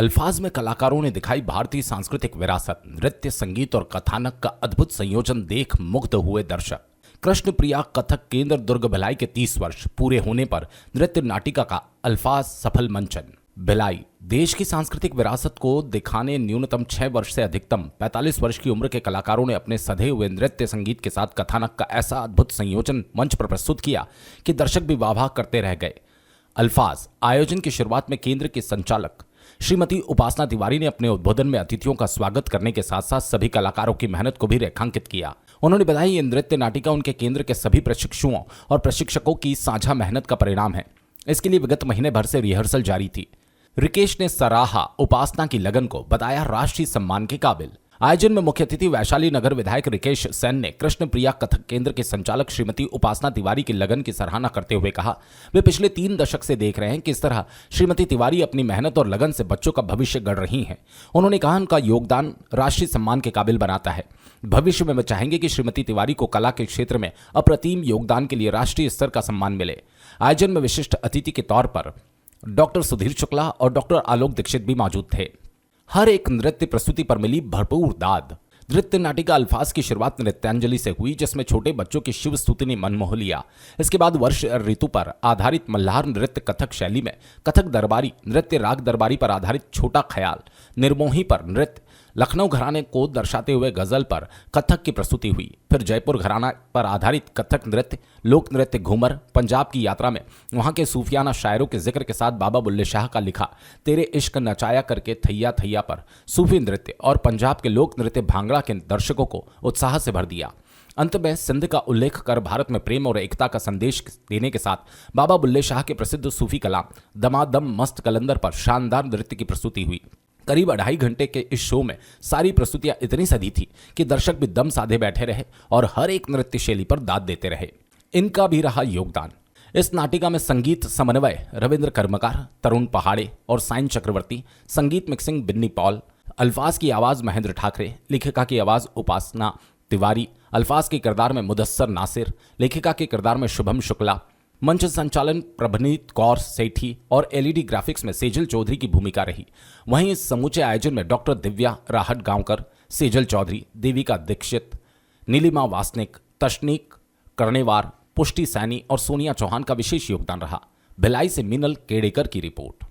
अल्फाज में कलाकारों ने दिखाई भारतीय सांस्कृतिक विरासत, नृत्य, संगीत और कथानक का अद्भुत संयोजन देख मुग्ध हुए दर्शक। कृष्ण प्रिया कथक केंद्र दुर्ग भिलाई के 30 वर्ष पूरे होने पर नृत्य नाटिका का अल्फाज सफल मंचन। भिलाई देश की सांस्कृतिक विरासत को दिखाने न्यूनतम 6 वर्ष से अधिकतम 45 वर्ष की उम्र के कलाकारों ने अपने सधे हुए नृत्य संगीत के साथ कथानक का ऐसा अद्भुत संयोजन मंच पर प्रस्तुत किया कि दर्शक भी वाह करते रह गए। अल्फाज आयोजन की शुरुआत में केंद्र के संचालक श्रीमती उपासना तिवारी ने अपने उद्बोधन में अतिथियों का स्वागत करने के साथ साथ सभी कलाकारों की मेहनत को भी रेखांकित किया। उन्होंने बताया ये नृत्य नाटिका उनके केंद्र के सभी प्रशिक्षुओं और प्रशिक्षकों की साझा मेहनत का परिणाम है। इसके लिए विगत महीने भर से रिहर्सल जारी थी। रिकेश ने सराहा उपासना की लगन को, बताया राष्ट्रीय सम्मान के काबिल। आयोजन में मुख्य अतिथि वैशाली नगर विधायक रिकेश सेन ने कृष्ण प्रिया कथक केंद्र के संचालक श्रीमती उपासना तिवारी की लगन की सराहना करते हुए कहा, वे पिछले 3 दशक से देख रहे हैं किस तरह श्रीमती तिवारी अपनी मेहनत और लगन से बच्चों का भविष्य गढ़ रही हैं। उन्होंने कहा, उनका योगदान राष्ट्रीय सम्मान के काबिल बनाता है। भविष्य में वे चाहेंगे कि श्रीमती तिवारी को कला के क्षेत्र में अप्रतिम योगदान के लिए राष्ट्रीय स्तर का सम्मान मिले। आयोजन में विशिष्ट अतिथि के तौर पर डॉक्टर सुधीर शुक्ला और डॉक्टर आलोक दीक्षित भी मौजूद थे। हर एक नृत्य प्रस्तुति पर मिली भरपूर दाद। नृत्य नाटिका अल्फाज की शुरुआत नृत्यांजलि से हुई, जिसमें छोटे बच्चों की शिव स्तुति ने मन मोह लिया। इसके बाद वर्ष ऋतु पर आधारित मल्हार नृत्य कथक शैली में कथक दरबारी नृत्य, राग दरबारी पर आधारित छोटा ख्याल, निर्मोही पर नृत्य, लखनऊ घराने को दर्शाते हुए गजल पर कथक की प्रस्तुति हुई। फिर जयपुर घराना पर आधारित कथक नृत्य, लोक नृत्य घूमर, पंजाब की यात्रा में वहां के सूफियाना शायरों के जिक्र के साथ बाबा बुल्ले शाह का लिखा तेरे इश्क नचाया करके थैया थैया पर सूफी नृत्य और पंजाब के लोक नृत्य भांगड़ा के दर्शकों को उत्साह से भर दिया। अंत में सिंध का उल्लेख कर भारत में प्रेम और एकता का संदेश देने के साथ बाबा बुल्ले शाह के प्रसिद्ध सूफी कलाम दमादम मस्त कलंदर पर शानदार नृत्य की प्रस्तुति हुई। करीब 2.5 घंटे के इस शो में सारी प्रस्तुतियां इतनी सधी थी कि दर्शक भी दम साधे बैठे रहे और हर एक नृत्य शैली पर दाद देते रहे। इनका भी रहा योगदान। इस नाटिका में संगीत समन्वय रविंद्र कर्मकार, तरुण पहाड़े और साइन चक्रवर्ती, संगीत मिक्सिंग बिन्नी पॉल, अल्फाज की आवाज महेंद्र ठाकरे, लेखिका की आवाज उपासना तिवारी, अल्फाज के किरदार में मुदस्सर नासिर, लेखिका के किरदार में शुभम शुक्ला, मंच संचालन प्रभनीत कौर सेठी और एलईडी ग्राफिक्स में सेजल चौधरी की भूमिका रही। वहीं इस समूचे आयोजन में डॉक्टर दिव्या राहट गांवकर, सेजल चौधरी, देविका दीक्षित, नीलिमा वासनिक, तशनीक कर्णेवार, पुष्टि सैनी और सोनिया चौहान का विशेष योगदान रहा। भिलाई से मिनल केड़ेकर की रिपोर्ट।